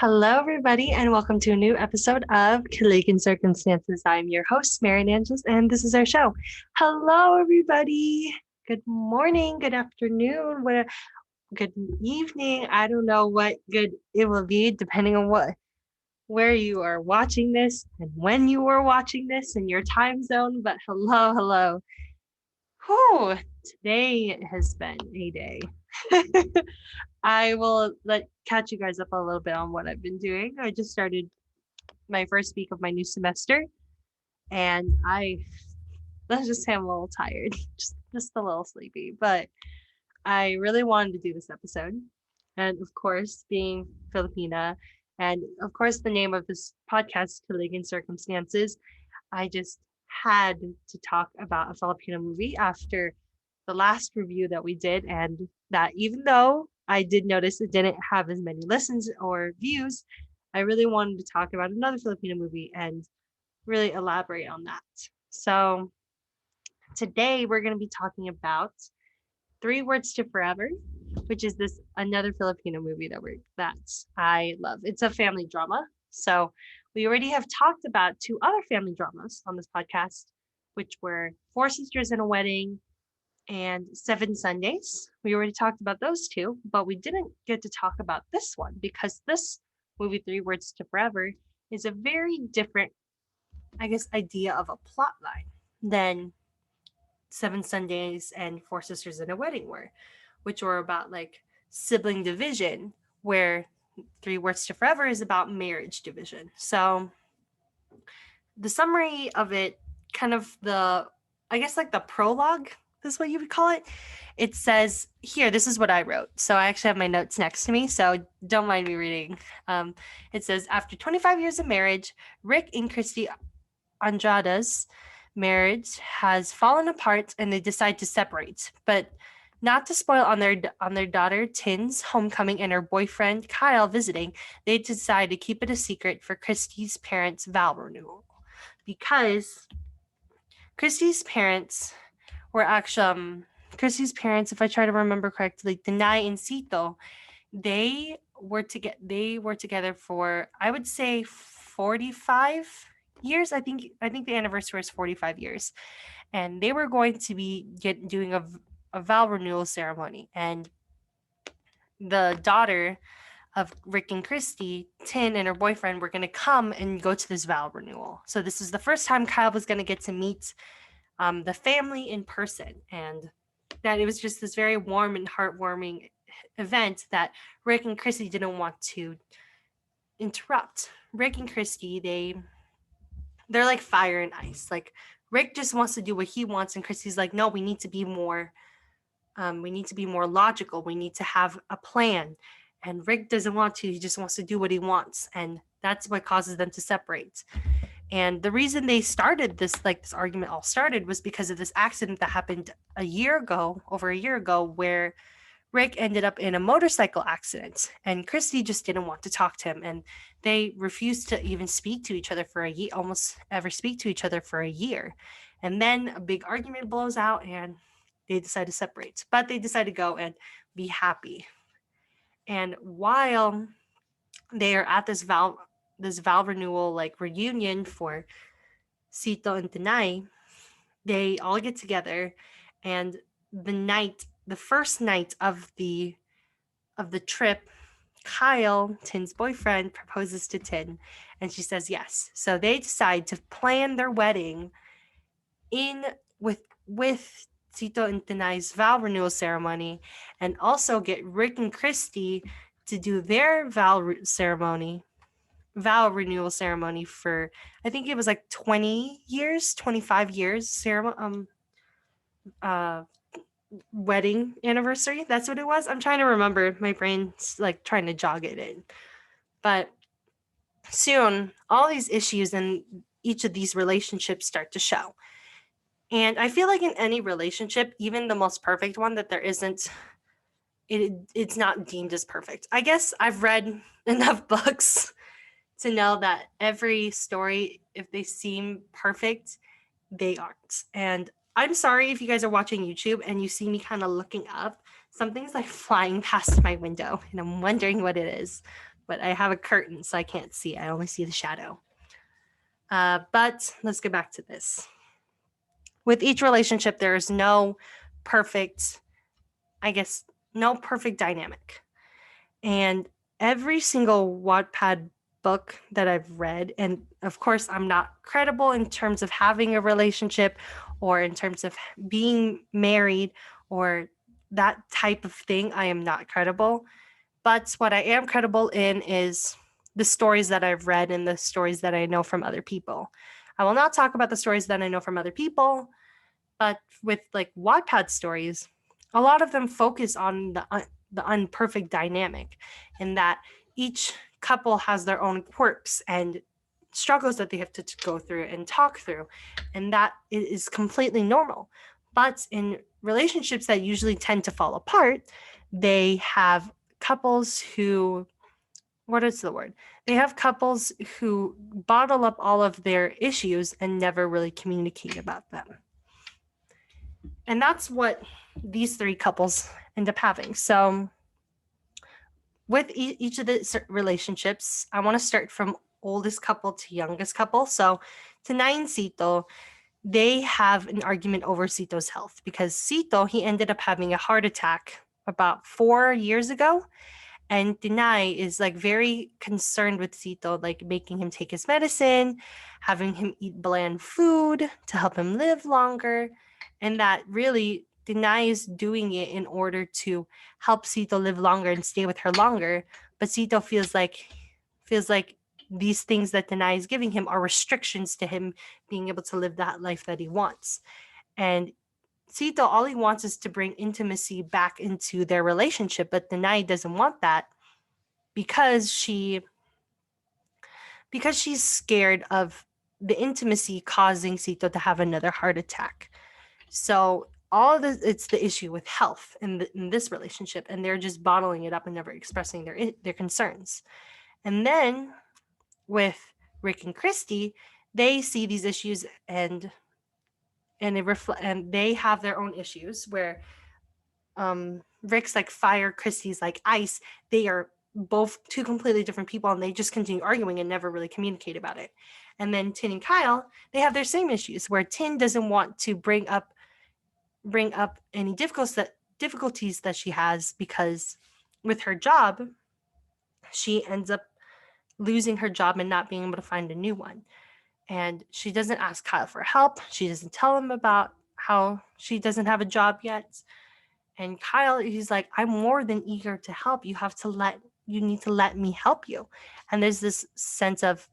Hello, everybody, and welcome to a new episode of Colleague Circumstances. I'm your host, Mary Angeles, and this is our show. Hello, everybody. Good morning, good afternoon, good evening. I don't know what good it will be depending on where you are watching this and when you are watching this in your time zone. But hello. Whew, today has been a day. I will catch you guys up a little bit on what I've been doing. I just started my first week of my new semester, and let's just say I'm a little tired, just a little sleepy. But I really wanted to do this episode, and of course, being Filipina, and of course, the name of this podcast, Colleague Circumstances, I just had to talk about a Filipino movie after the last review that we did, and that even though I did notice it didn't have as many listens or views, I really wanted to talk about another Filipino movie and really elaborate on that. So today we're going to be talking about Three Words to Forever, which is this another Filipino movie that I love. It's a family drama. So we already have talked about two other family dramas on this podcast, which were Four Sisters in a Wedding and Seven Sundays. We already talked about those two, but we didn't get to talk about this one because this movie, Three Words to Forever, is a very different, idea of a plot line than Seven Sundays and Four Sisters in a Wedding were, which were about like sibling division, where Three Words to Forever is about marriage division. So the summary of it, kind of the prologue is what you would call it. It says here, this is what I wrote. So I actually have my notes next to me, so don't mind me reading. It says, after 25 years of marriage, Rick and Critsy Andrada's marriage has fallen apart and they decide to separate. But not to spoil on their daughter Tin's homecoming and her boyfriend Kyle visiting, they decide to keep it a secret for Cristy's parents' vow renewal. Because Cristy's parents were actually if I try to remember correctly, Denai and Sito, they were together for, I would say, 45 years. I think the anniversary was 45 years, and they were going to be doing a vow renewal ceremony, and the daughter of Rick and Cristy, Tin and her boyfriend, were going to come and go to this vow renewal. So this is the first time Kyle was going to get to meet the family in person, and that it was just this very warm and heartwarming event that Rick and Cristy didn't want to interrupt. Rick and Cristy, they're like fire and ice. Like Rick just wants to do what he wants, and Cristy's like, no, we need to be more logical. We need to have a plan. And Rick doesn't want to. He just wants to do what he wants, and that's what causes them to separate. And the reason they started this argument all started was because of this accident that happened over a year ago, where Rick ended up in a motorcycle accident, and Cristy just didn't want to talk to him, and they refused to even speak to each other for a year, almost ever speak to each other for a year. And then a big argument blows out, and they decide to separate, but they decide to go and be happy. And while they are at this vow renewal reunion for Sito and Tanay, they all get together, and the first night of the trip, Kyle, Tin's boyfriend, proposes to Tin, and she says yes. So they decide to plan their wedding with Sito and Tanay's vow renewal ceremony, and also get Rick and Cristy to do their vow renewal ceremony for, I think it was 25 years wedding anniversary. That's what it was. I'm trying to remember. My brain's trying to jog it in. But soon, all these issues in each of these relationships start to show. And I feel like in any relationship, even the most perfect one, that there isn't, it's not deemed as perfect. I guess I've read enough books to know that every story, if they seem perfect, they aren't. And I'm sorry if you guys are watching YouTube and you see me kind of looking up. Something's flying past my window and I'm wondering what it is. but I have a curtain, so I can't see. I only see the shadow. But let's get back to this. With each relationship, there is no perfect, no perfect dynamic. And every single Wattpad book that I've read, and of course, I'm not credible in terms of having a relationship or in terms of being married or that type of thing. I am not credible. But what I am credible in is the stories that I've read and the stories that I know from other people. I will not talk about the stories that I know from other people, but with like Wattpad stories, a lot of them focus on the unperfect dynamic, and that each couple has their own quirks and struggles that they have to go through and talk through, and that is completely normal. But in relationships that usually tend to fall apart, they have couples who, what is the word? They have couples who bottle up all of their issues and never really communicate about them. And that's what these three couples end up having. So with each of the relationships, I want to start from oldest couple to youngest couple. So Tanay and Sito, they have an argument over Sito's health because Sito, he ended up having a heart attack about 4 years ago. And Tinay is like very concerned with Sito, like making him take his medicine, having him eat bland food to help him live longer. And that really Tinay is doing it in order to help Sito live longer and stay with her longer. But Sito feels like these things that Tinay is giving him are restrictions to him being able to live that life that he wants. And Sito, all he wants is to bring intimacy back into their relationship, but Denai doesn't want that because she's scared of the intimacy causing Sito to have another heart attack. So all this, it's the issue with health in this relationship, and they're just bottling it up and never expressing their concerns. And then with Rick and Cristy, they see these issues and they have their own issues where Rick's like fire, Cristy's like ice. They are both two completely different people, and they just continue arguing and never really communicate about it. And then Tin and Kyle, they have their same issues where Tin doesn't want to bring up any difficulties that she has because with her job, she ends up losing her job and not being able to find a new one. And she doesn't ask Kyle for help. She doesn't tell him about how she doesn't have a job yet. And Kyle, he's like, I'm more than eager to help. You need to let me help you. And there's this sense of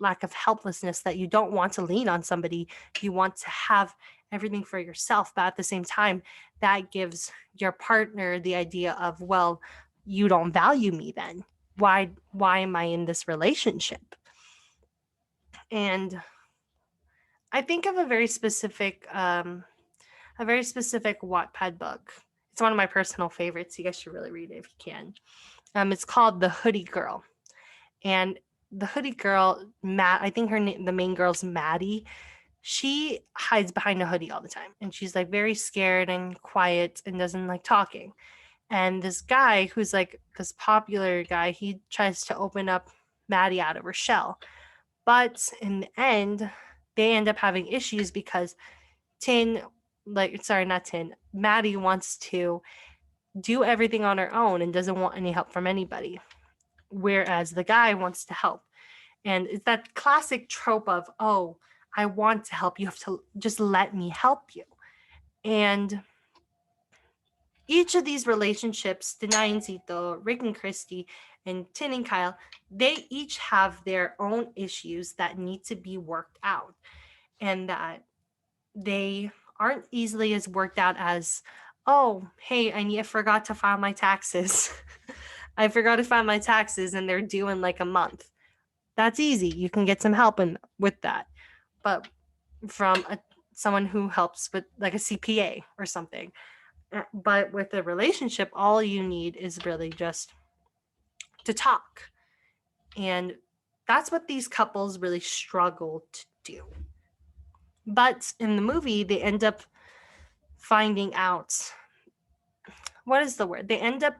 lack of helplessness that you don't want to lean on somebody. You want to have everything for yourself. But at the same time, that gives your partner the idea of, well, you don't value me then. Why am I in this relationship? And I think of a very specific Wattpad book. It's one of my personal favorites. You guys should really read it if you can. It's called The Hoodie Girl. And the Hoodie Girl, I think the main girl's Maddie. She hides behind a hoodie all the time. And she's like very scared and quiet and doesn't like talking. And this guy who's like this popular guy, he tries to open up Maddie out of her shell. But in the end, they end up having issues because Maddie wants to do everything on her own and doesn't want any help from anybody, whereas the guy wants to help. And it's that classic trope of, oh, I want to help, you have to just let me help you. And each of these relationships, Denai and Sito, Rick and Cristy, and Tin and Kyle, they each have their own issues that need to be worked out, and that they aren't easily as worked out as, oh, hey, I forgot to file my taxes. I forgot to file my taxes and they're due in like a month. That's easy. You can get some help with that. But from someone who helps with like a CPA or something. But with a relationship, all you need is really just to talk. And that's what these couples really struggle to do. But in the movie, they end up finding out, what is the word? They end up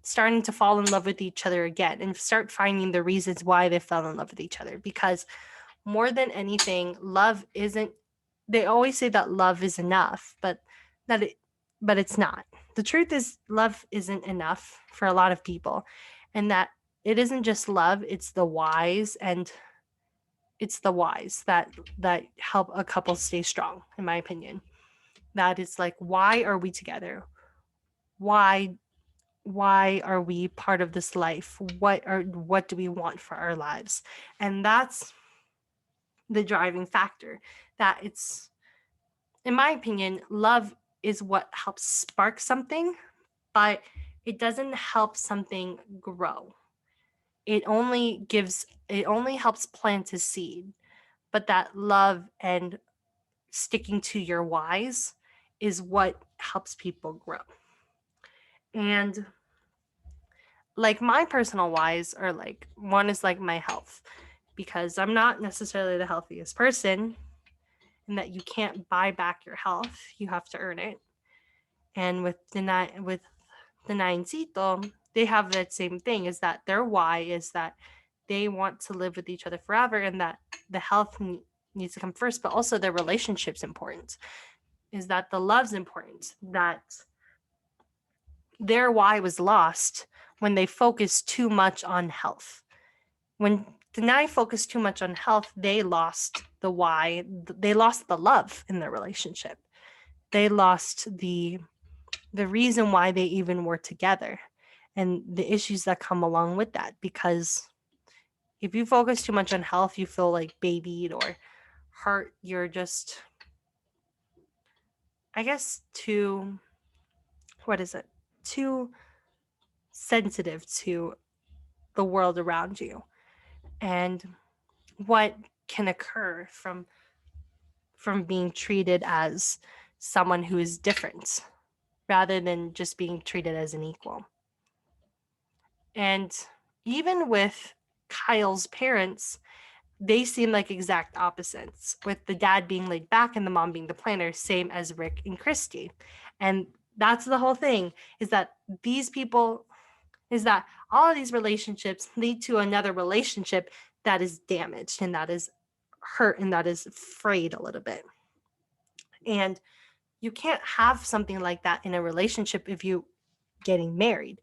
starting to fall in love with each other again and start finding the reasons why they fell in love with each other. Because more than anything, love isn't, they always say that love is enough, but it's not. The truth is love isn't enough for a lot of people, and that it isn't just love, it's the whys, and it's the whys that help a couple stay strong, in my opinion. That is like, why are we together? Why are we part of this life? What do we want for our lives? And that's the driving factor. That it's, in my opinion, love is what helps spark something, but it doesn't help something grow. It only helps plant a seed, but that love and sticking to your whys is what helps people grow. And like my personal whys are like, one is like my health, because I'm not necessarily the healthiest person, and that you can't buy back your health, you have to earn it. And with the Ninencito, they have that same thing, is that their why is that they want to live with each other forever, and that the health needs to come first, but also their relationship's important, is that the love's important, that their why was lost when they focused too much on health. When Denai focused too much on health, they lost the why. They lost the love in their relationship. They lost the reason why they even were together, and the issues that come along with that. Because if you focus too much on health, you feel like babied or hurt. You're just, I guess, too, what is it? Too sensitive to the world around you and what can occur from being treated as someone who is different rather than just being treated as an equal. And even with Kyle's parents, they seem like exact opposites, with the dad being laid back and the mom being the planner, same as Rick and Cristy. And that's the whole thing, is that these people, is that all of these relationships lead to another relationship that is damaged and that is hurt and that is frayed a little bit. And you can't have something like that in a relationship if you getting married.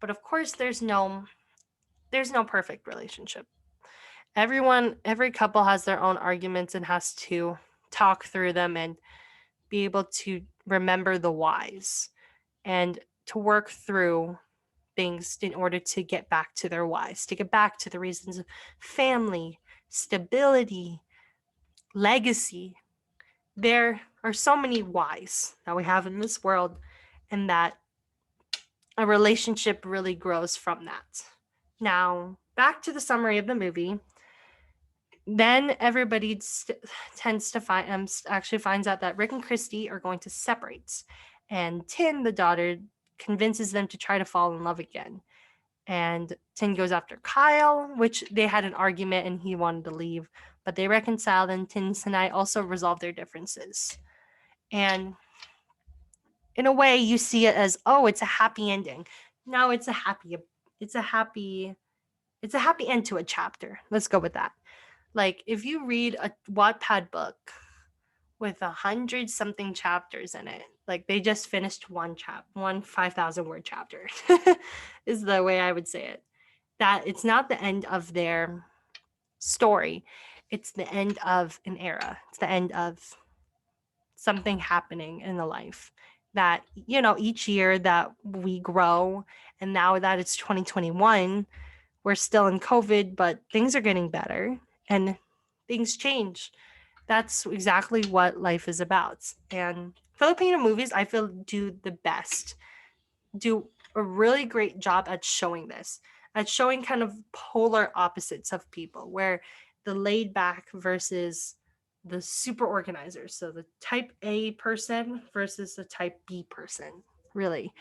But of course there's no perfect relationship. Every couple has their own arguments and has to talk through them and be able to remember the whys and to work through things in order to get back to their whys, to get back to the reasons of family, stability, legacy. There are so many whys that we have in this world, and that a relationship really grows from that. Now, back to the summary of the movie. Then everybody tends to actually finds out that Rick and Cristy are going to separate, and Tin, the daughter, convinces them to try to fall in love again. And Tin goes after Kyle, which they had an argument and he wanted to leave, but they reconciled, and Tin and Sinai also resolve their differences. And in a way, you see it as, oh, it's a happy ending. No, it's a happy end to a chapter. Let's go with that. Like, if you read a Wattpad book with 100 something chapters in it, like they just finished one 5,000 word chapter, is the way I would say it. That it's not the end of their story, it's the end of an era. It's the end of something happening in the life. That, each year that we grow, and now that it's 2021, we're still in COVID, but things are getting better and things change. That's exactly what life is about. And Filipino movies, I feel, do a really great job at showing this, at showing kind of polar opposites of people, where the laid back versus the super organizers. So the type A person versus the type B person, really.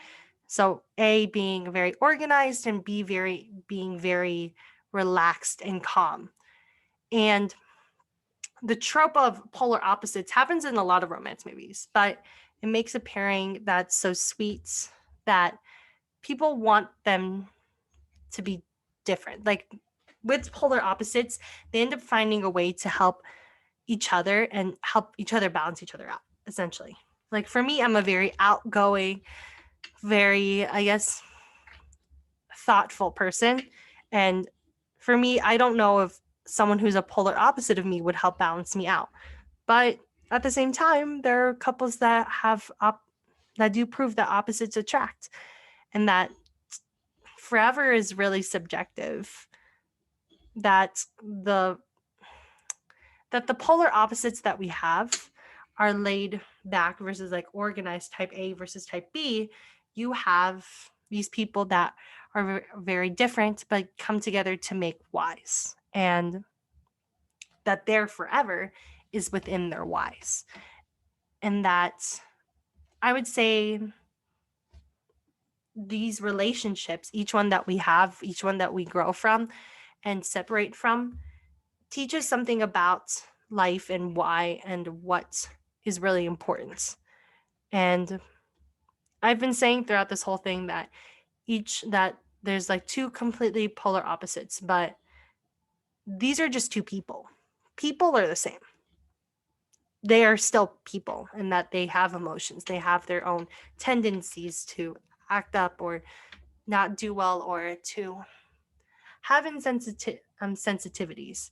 So A being very organized and B being very relaxed and calm. And the trope of polar opposites happens in a lot of romance movies, but it makes a pairing that's so sweet that people want them to be different. Like with polar opposites, they end up finding a way to help each other and help each other balance each other out, essentially. Like for me, I'm a very outgoing, very, I guess, thoughtful person. And for me, I don't know if someone who's a polar opposite of me would help balance me out. But at the same time, there are couples that that do prove that opposites attract, and that forever is really subjective. That the polar opposites that we have are laid back versus like organized type A versus type B. You have these people that are very different but come together to make wise, and that their forever is within their wise. And that I would say these relationships, each one that we have, each one that we grow from and separate from, teaches something about life and why and what is really important. And I've been saying throughout this whole thing that there's like two completely polar opposites, but these are just two people. People are the same. They are still people, and that they have emotions. They have their own tendencies to act up or not do well, or to have sensitivities.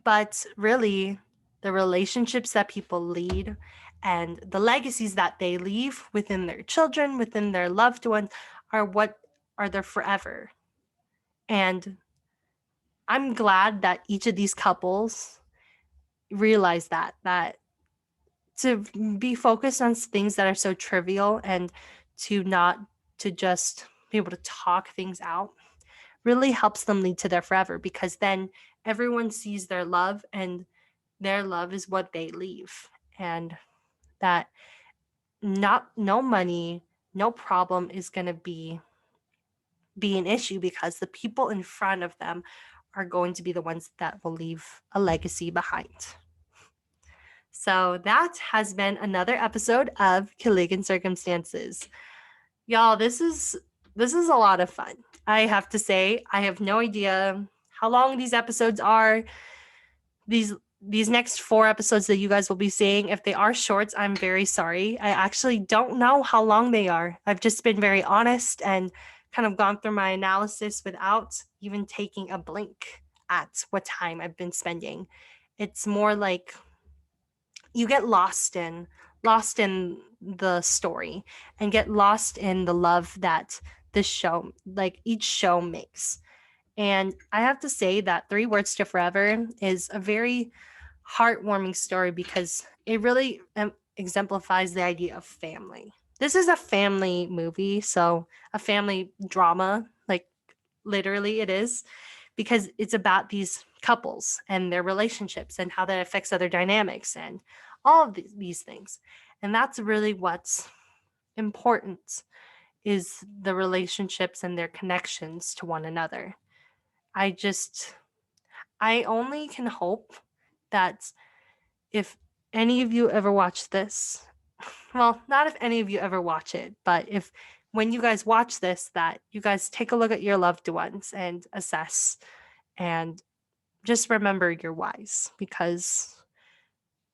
But really, the relationships that people lead and the legacies that they leave within their children, within their loved ones, are what are their forever. And I'm glad that each of these couples realize that to be focused on things that are so trivial and to just be able to talk things out really helps them lead to their forever, because then everyone sees their love, and their love is what they leave. And that no money, no problem is going to be an issue, because the people in front of them are going to be the ones that will leave a legacy behind. So that has been another episode of Killigan Circumstances. Y'all, this is a lot of fun. I have to say, I have no idea how long these episodes are. These next 4 episodes that you guys will be seeing, if they are shorts, I'm very sorry. I actually don't know how long they are. I've just been very honest and kind of gone through my analysis without even taking a blink at what time I've been spending. It's more like you get lost in the story and get lost in the love that this show, like each show, makes. And I have to say that 3 Words to Forever is a very heartwarming story, because it really exemplifies the idea of family. This is a family movie, so a family drama, like literally it is, because it's about these couples and their relationships and how that affects other dynamics and all of these things. And that's really what's important, is the relationships and their connections to one another. I only can hope that if any of you ever watch this, well, not if any of you ever watch it, but if when you guys watch this, that you guys take a look at your loved ones and assess, and just remember your whys, because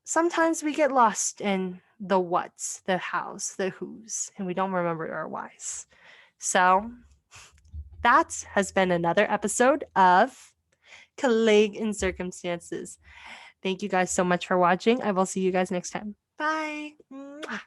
sometimes we get lost in the whats, the hows, the whos, and we don't remember our whys. So that has been another episode of Killigan Circumstances. Thank you guys so much for watching. I will see you guys next time. Bye. Mwah.